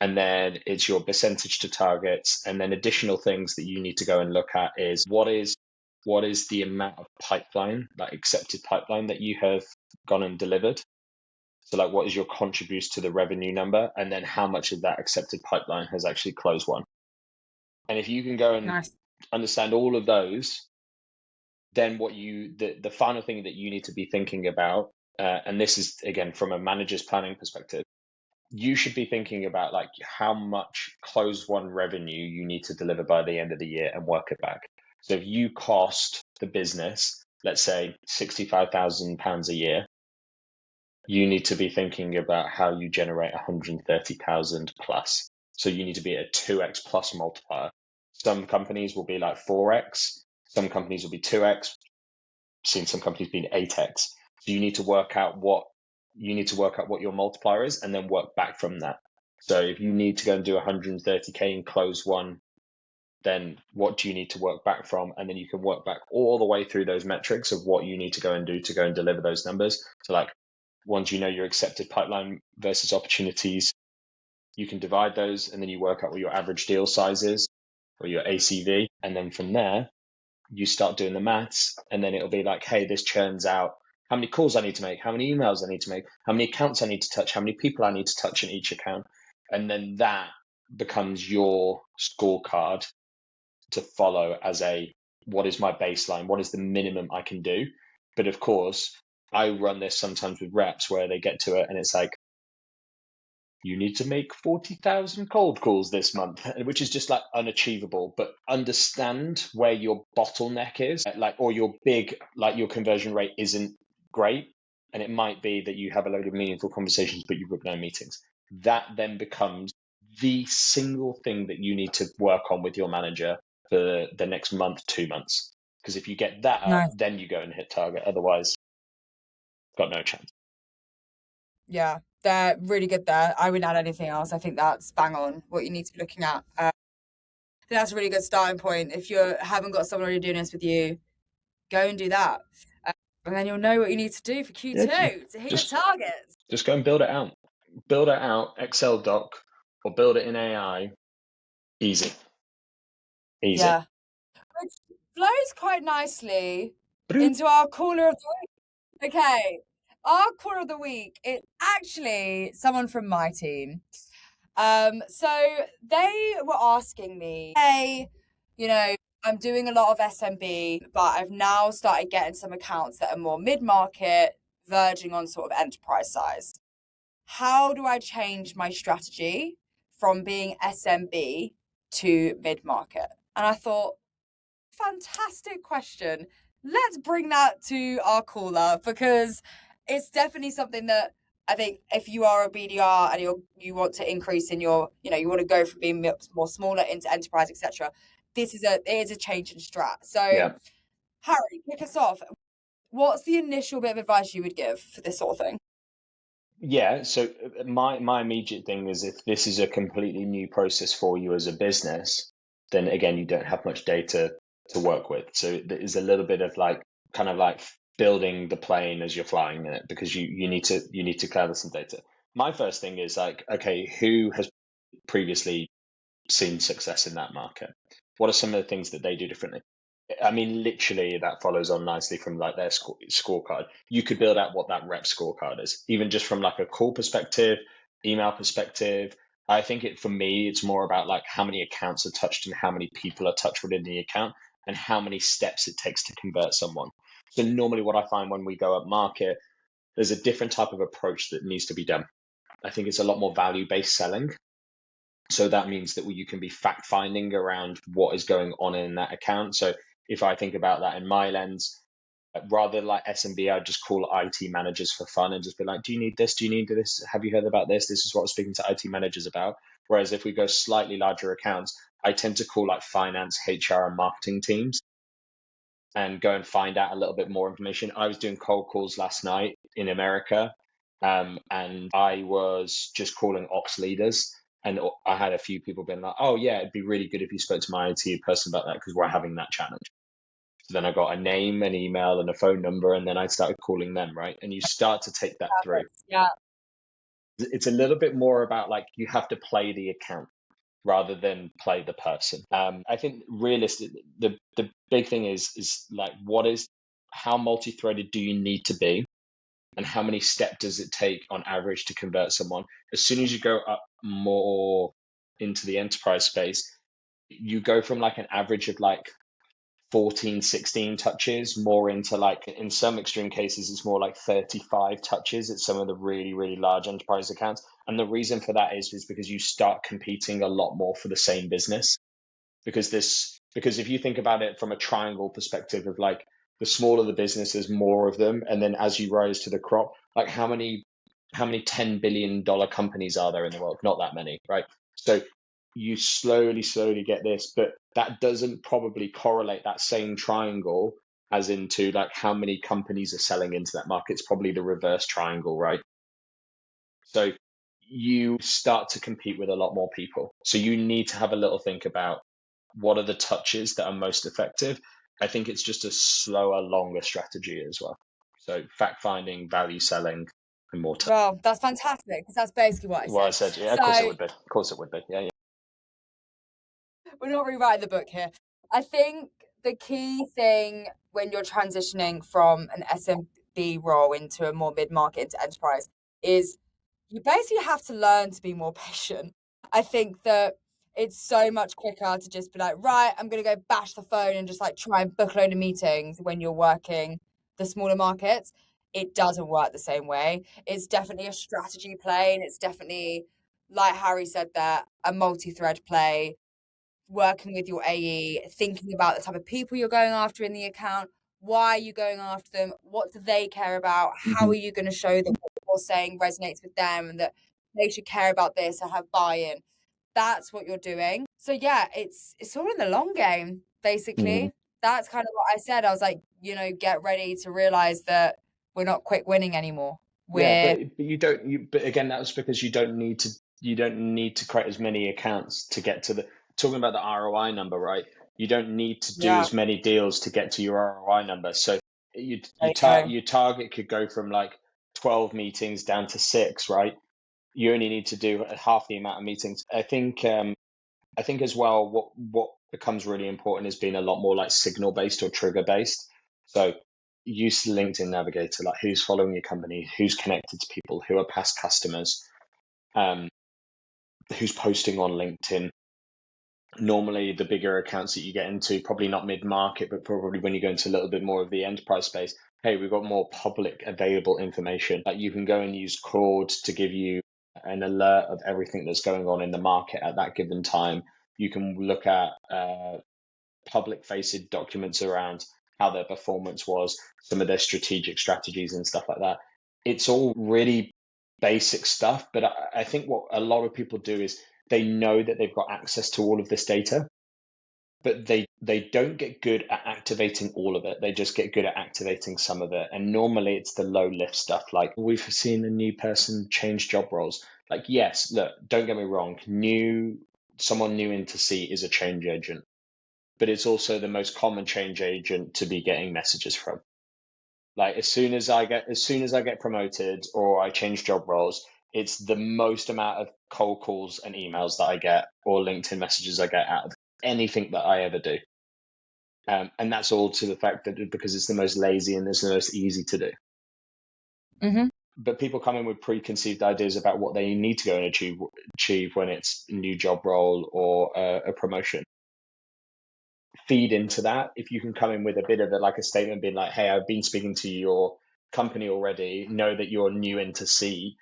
And then it's your percentage to targets, and then additional things that you need to go and look at is what is the amount of pipeline, like accepted pipeline, that you have gone and delivered. So like what is your contributes to the revenue number, and then how much of that accepted pipeline has actually closed one. And if you can go and Nice. understand all of those, then the final thing that you need to be thinking about, and this is again from a manager's planning perspective, you should be thinking about like how much close one revenue you need to deliver by the end of the year and work it back. So if you cost the business, let's say £65,000 a year, you need to be thinking about how you generate 130,000 plus. So you need to be at a 2x plus multiplier. Some companies will be like 4x, some companies will be 2x, seen some companies being 8x. So you need to work out what your multiplier is and then work back from that. So if you need to go and do 130k in close one, then what do you need to work back from? And then you can work back all the way through those metrics of what you need to go and do to go and deliver those numbers. So like once you know your accepted pipeline versus opportunities, you can divide those and then you work out what your average deal size is or your ACV. And then from there, you start doing the maths, and then it'll be like, hey, this churns out how many calls I need to make, how many emails I need to make, how many accounts I need to touch, how many people I need to touch in each account. And then that becomes your scorecard to follow as what is my baseline? What is the minimum I can do? But of course, I run this sometimes with reps where they get to it and it's like, you need to make 40,000 cold calls this month, which is just like unachievable. But understand where your bottleneck is, like, or your your conversion rate isn't great. And it might be that you have a load of meaningful conversations, but you've got no meetings. That then becomes the single thing that you need to work on with your manager for the next month, 2 months. Because if you get that up, Nice. then you go and hit target. Otherwise, got no chance. Yeah, they're really good there. I wouldn't add anything else. I think that's bang on what you need to be looking at. I think that's a really good starting point. If you haven't got someone already doing this with you, go and do that. And then you'll know what you need to do for Yeah, Q2 to hit your targets. just go and build it out. Build it out, Excel doc, or build it in AI. Easy. Easy. Yeah. Which flows quite nicely into our caller of the week. Okay. Our caller of the week is actually someone from my team. So they were asking me, hey, I'm doing a lot of SMB, but I've now started getting some accounts that are more mid-market, verging on sort of enterprise size. How do I change my strategy from being SMB to mid-market? And I thought, fantastic question. Let's bring that to our caller because it's definitely something that I think if you are a BDR and you want to increase in your, you want to go from being more smaller into enterprise, etc. It is a change in strat. So, Yeah. Harry, kick us off. What's the initial bit of advice you would give for this sort of thing? Yeah, so my immediate thing is if this is a completely new process for you as a business, then again you don't have much data to work with. So there is a little bit of like kind of like building the plane as you're flying in it because you need to gather some data. My first thing is like, okay, who has previously seen success in that market? What are some of the things that they do differently? I mean, literally, that follows on nicely from like their scorecard. You could build out what that rep scorecard is, even just from like a call perspective, email perspective. I think for me, it's more about like how many accounts are touched and how many people are touched within the account and how many steps it takes to convert someone. So normally what I find when we go up market, there's a different type of approach that needs to be done. I think it's a lot more value-based selling. So that means that you can be fact finding around what is going on in that account. So if I think about that in my lens, rather like SMB, I'd just call IT managers for fun and just be like, do you need this? Do you need this? Have you heard about this? This is what I'm speaking to IT managers about. Whereas if we go slightly larger accounts, I tend to call like finance, HR, and marketing teams and go and find out a little bit more information. I was doing cold calls last night in America, and I was just calling ops leaders. And I had a few people being like, oh, yeah, it'd be really good if you spoke to my IT person about that because we're having that challenge. So then I got a name, an email, and a phone number, and then I started calling them, right? And you start to take that through. Perfect. Yeah. It's a little bit more about like you have to play the account rather than play the person. I think realistic, the big thing is like how multi-threaded do you need to be, and how many steps does it take on average to convert someone? As soon as you go up more into the enterprise space, you go from like an average of like 14, 16 touches more into like, in some extreme cases, it's more like 35 touches at some of the really, really large enterprise accounts. And the reason for that is because you start competing a lot more for the same business. Because if you think about it from a triangle perspective of like the smaller the business, there's more of them. And then as you rise to the crop, like how many $10 billion companies are there in the world? Not that many, right? So you slowly get this, but that doesn't probably correlate that same triangle as into like how many companies are selling into that market. It's probably the reverse triangle, right? So you start to compete with a lot more people. So you need to have a little think about what are the touches that are most effective. I think it's just a slower, longer strategy as well. So fact finding, value selling, and more time. Well, that's fantastic because that's basically what I Well, I said. said, yeah, of course it So would be. Of course it would be. Yeah, yeah. we're not rewriting the book here. I think the key thing when you're transitioning from an SMB role into a more mid-market into enterprise is you basically have to learn to be more patient. I think that it's so much quicker to just be like, right, I'm gonna go bash the phone and just like try and book a load of meetings when you're working the smaller markets. It doesn't work the same way. It's definitely a strategy play, and it's definitely, like Harry said there, a multi-thread play, working with your AE, thinking about the type of people you're going after in the account. Why are you going after them? What do they care about? How Mm-hmm. are you going to show them what you're saying resonates with them and that they should care about this and have buy-in? That's what you're doing. So yeah, it's all in the long game, Mm-hmm. basically. That's kind of what I said. I was like, get ready to realize that we're not quick winning anymore. Yeah, We're but you don't. But again, that was because you don't need to. You don't need to create as many accounts to get to the talking about the ROI number, right? You don't need to do Yeah. as many deals to get to your ROI number. So There you go. your target could go from like 12 meetings down to 6, right? You only need to do half the amount of meetings. I think as well, what becomes really important is being a lot more like signal based or trigger based. So use LinkedIn Navigator, like who's following your company, who's connected to people, who are past customers, um, who's posting on LinkedIn. Normally, the bigger accounts that you get into, probably not mid market, but probably when you go into a little bit more of the enterprise space, hey, we've got more public available information. Like you can go and use Claude to give you an alert of everything that's going on in the market at that given time. You can look at public facing documents around how their performance was, some of their strategic strategies and stuff like that. It's all really basic stuff, but I think what a lot of people do is they know that they've got access to all of this data, but they don't get good at activating all of it. They just get good at activating some of it. And normally it's the low lift stuff, like we've seen a new person change job roles. Like, yes, look, don't get me wrong, someone new into C is a change agent, but it's also the most common change agent to be getting messages from. Like as soon as I get promoted or I change job roles, it's the most amount of cold calls and emails that I get or LinkedIn messages I get out of anything that I ever do. And that's all to the fact that because it's the most lazy and it's the most easy to do. Mm-hmm. But people come in with preconceived ideas about what they need to go and achieve when it's a new job role or a promotion. Feed into that. If you can come in with a bit of a statement being like, hey, I've been speaking to your company already, know that you're new into C,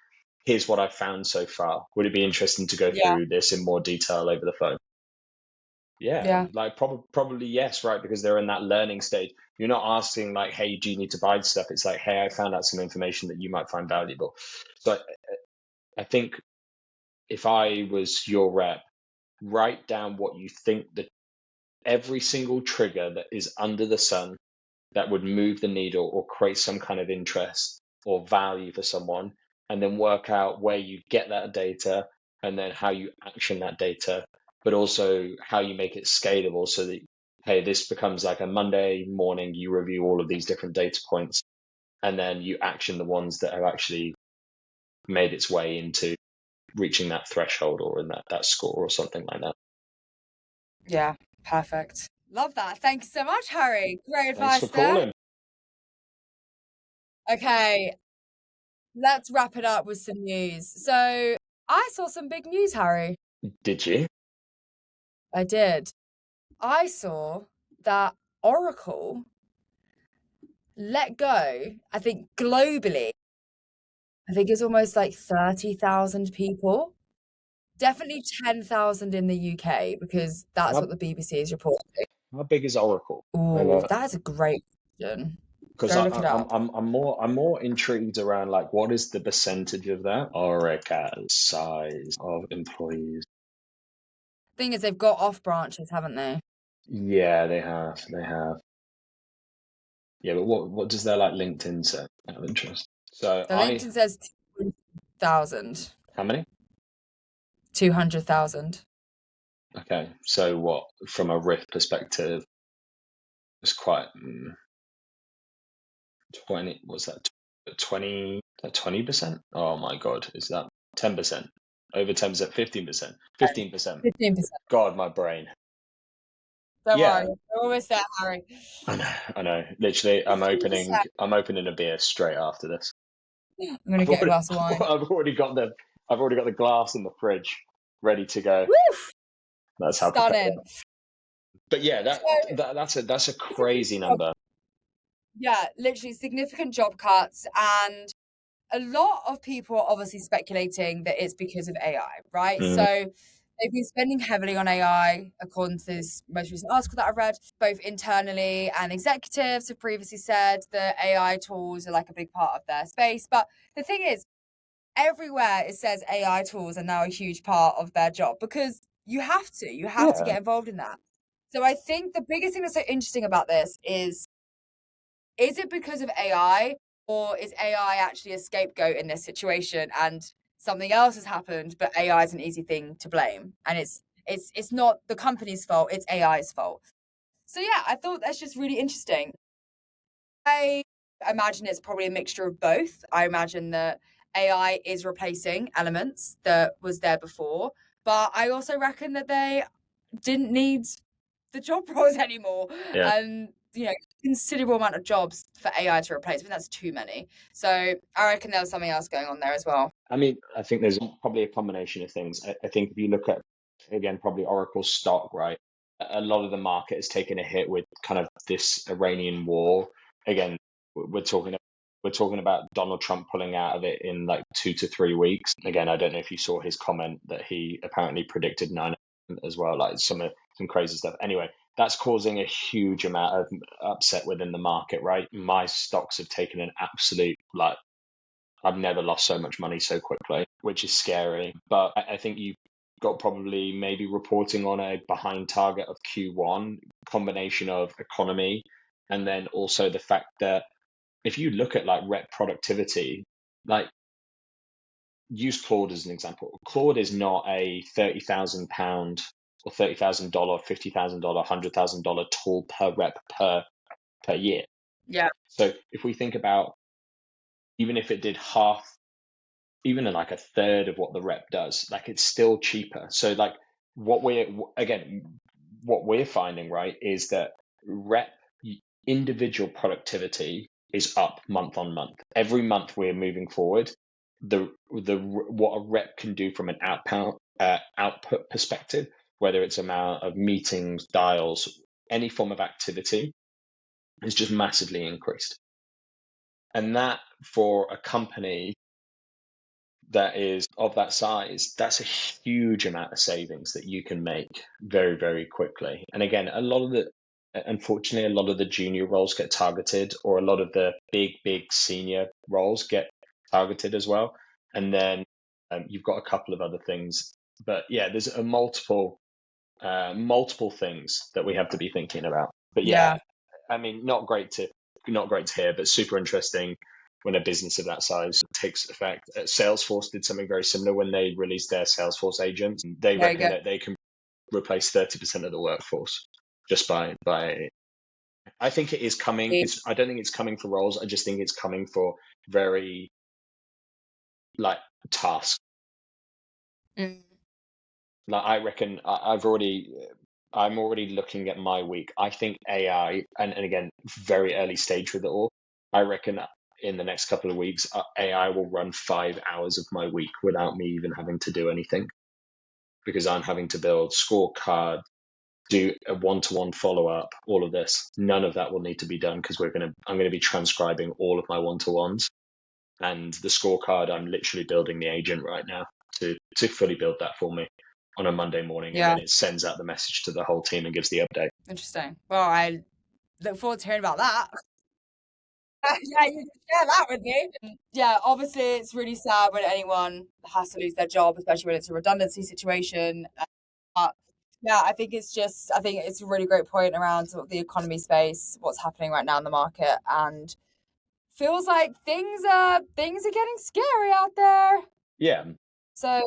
here's what I've found so far, would it be interesting to go Yeah. through this in more detail over the phone? Yeah, Yeah. like probably yes, right? Because they're in that learning stage. You're not asking like, hey, do you need to buy stuff? It's like, hey, I found out some information that you might find valuable. So I think if I was your rep, write down what you think that every single trigger that is under the sun that would move the needle or create some kind of interest or value for someone, and then work out where you get that data and then how you action that data, but also how you make it scalable so that, hey, this becomes like a Monday morning, you review all of these different data points, and then you action the ones that have actually made its way into reaching that threshold or in that score or something like that. Yeah. Perfect. Love that. Thank you so much, Harry. Great Thanks for advice there. calling. Okay, let's wrap it up with some news. So I saw some big news, Harry. Did you? I did. I saw that Oracle let go, I think globally, I think it's almost like 30,000 people. Definitely 10,000 in the UK because that's what How, the BBC is reporting. how big is Oracle? Oh, that is a great question. Because Go look it up. I'm more intrigued around like what is the percentage of that Oracle size of employees? Thing is, they've got off branches, haven't they? Yeah, they have. Yeah, but what does their like LinkedIn say out of interest? So The LinkedIn says 200,000. how many? 200,000. Okay, so what from a risk perspective, it's quite 20. What's that? 20%? Oh my God, is that 10%? Over 10%, 15%, 15%. 15%. God, my brain. Don't worry, Yeah, we're almost there, Harry. I know, I know. Literally, 15%. I'm opening a beer straight after this. I'm gonna get a glass of wine. I've already got the glass in the fridge ready to go. Woo! That's how prepared I Stunning. am. But yeah, So that's a significant crazy job, number. yeah, literally significant job cuts, and a lot of people are obviously speculating that it's because of AI, right? Mm. So they've been spending heavily on AI, according to this most recent article that I read. Both internally and executives have previously said that AI tools are like a big part of their space. But the thing is, everywhere it says AI tools are now a huge part of their job because you have to Yeah, get involved in that. So I think the biggest thing that's so interesting about this is it because of AI or is AI actually a scapegoat in this situation and something else has happened, but AI is an easy thing to blame. And it's not the company's fault, it's AI's fault. So yeah, I thought that's just really interesting. I imagine it's probably a mixture of both. I imagine that AI is replacing elements that was there before, but I also reckon that they didn't need the job roles anymore. Yeah. And considerable amount of jobs for AI to replace. I think that's too many. So I reckon there was something else going on there as well. I mean, I think there's probably a combination of things. I think if you look at, again, probably Oracle stock, right? A lot of the market has taken a hit with kind of this Iranian war. Again, we're talking we're talking about Donald Trump pulling out of it in like 2 to 3 weeks. Again, I don't know if you saw his comment that he apparently predicted 9 as well, like some crazy stuff. Anyway, that's causing a huge amount of upset within the market, right? My stocks have taken an absolute like I've never lost so much money so quickly, which is scary. But I think you've got probably maybe reporting on a behind target of Q1, combination of economy, and then also the fact that if you look at like rep productivity, like use Claude as an example. Claude is not a £30,000 or $30,000, $50,000, $100,000 tool per rep per year. Yeah. So if we think about even if it did half, even in like a third of what the rep does, like it's still cheaper. So like what we're finding, right, is that rep individual productivity is up month on month. Every month we're moving forward. The what a rep can do from an output perspective, whether it's amount of meetings, dials, any form of activity, is just massively increased. And that for a company that is of that size, that's a huge amount of savings that you can make very, very quickly. And again, unfortunately, a lot of the junior roles get targeted, or a lot of the big senior roles get targeted as well. And then you've got a couple of other things. But yeah, there's a multiple things that we have to be thinking about. But yeah, Yeah. I mean, not great to hear, but super interesting when a business of that size takes effect. Salesforce did something very similar when they released their Salesforce agents. They There you reckon go. that they can replace 30% of the workforce just by. I think it is coming. I don't think it's coming for roles. I just think it's coming for very like tasks. Mm. Like I reckon I'm already looking at my week. I think AI, and again, very early stage with it all. I reckon in the next couple of weeks, AI will run 5 hours of my week without me even having to do anything, because I'm having to build scorecard, do a one-to-one follow-up, all of this. None of that will need to be done because I'm gonna be transcribing all of my one-to-ones, and the scorecard. I'm literally building the agent right now to fully build that for me on a Monday morning, and Yeah. then it sends out the message to the whole team and gives the update. Interesting. Well, I look forward to hearing about that. Yeah, you can share that with me. Yeah, obviously, it's really sad when anyone has to lose their job, especially when it's a redundancy situation. But yeah, I think it's a really great point around sort of the economy space, what's happening right now in the market, and feels like things are getting scary out there. Yeah, So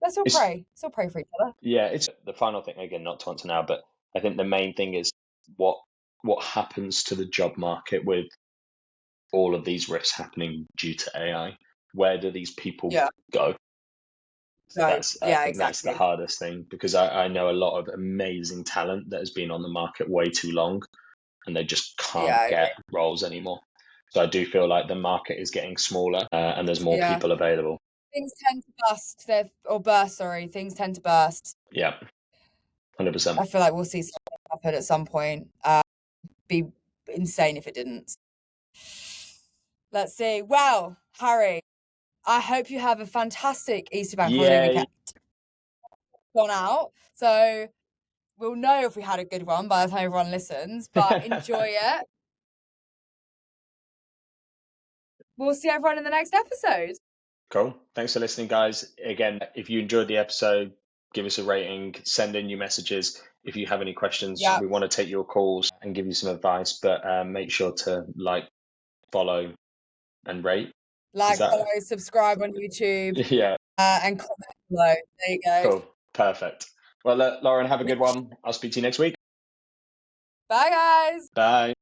let's all it's pray. Let's all pray for each other. yeah. It's the final thing again, not to answer now, but I think the main thing is what what happens to the job market with all of these risks happening due to AI. Where do these people Yeah. go? No. I Yeah. think that's the Exactly. hardest thing, because I know a lot of amazing talent that has been on the market way too long, and they just Yeah. can't I agree. get roles anymore. So I do feel like the market is getting smaller, and there's more Yeah. people available. Things tend to bust. Or burst. Sorry. Things tend to burst. Yeah, 100%. I feel like we'll see something happen at some point. Be insane if it didn't. Let's see. Well, Harry, I hope you have a fantastic Easter bank holiday Yeah, weekend gone out. So we'll know if we had a good one by the time everyone listens, but enjoy it. We'll see everyone in the next episode. cool. Thanks for listening, guys. Again, if you enjoyed the episode, give us a rating, send in your messages. If you have any questions, Yeah. we want to take your calls and give you some advice, but make sure to like, follow, and rate. Is Like, that? follow, subscribe on YouTube, Yeah, and comment below. There you go. cool. Perfect. Well, Lauren, have a good one. I'll speak to you next week. Bye, guys. Bye.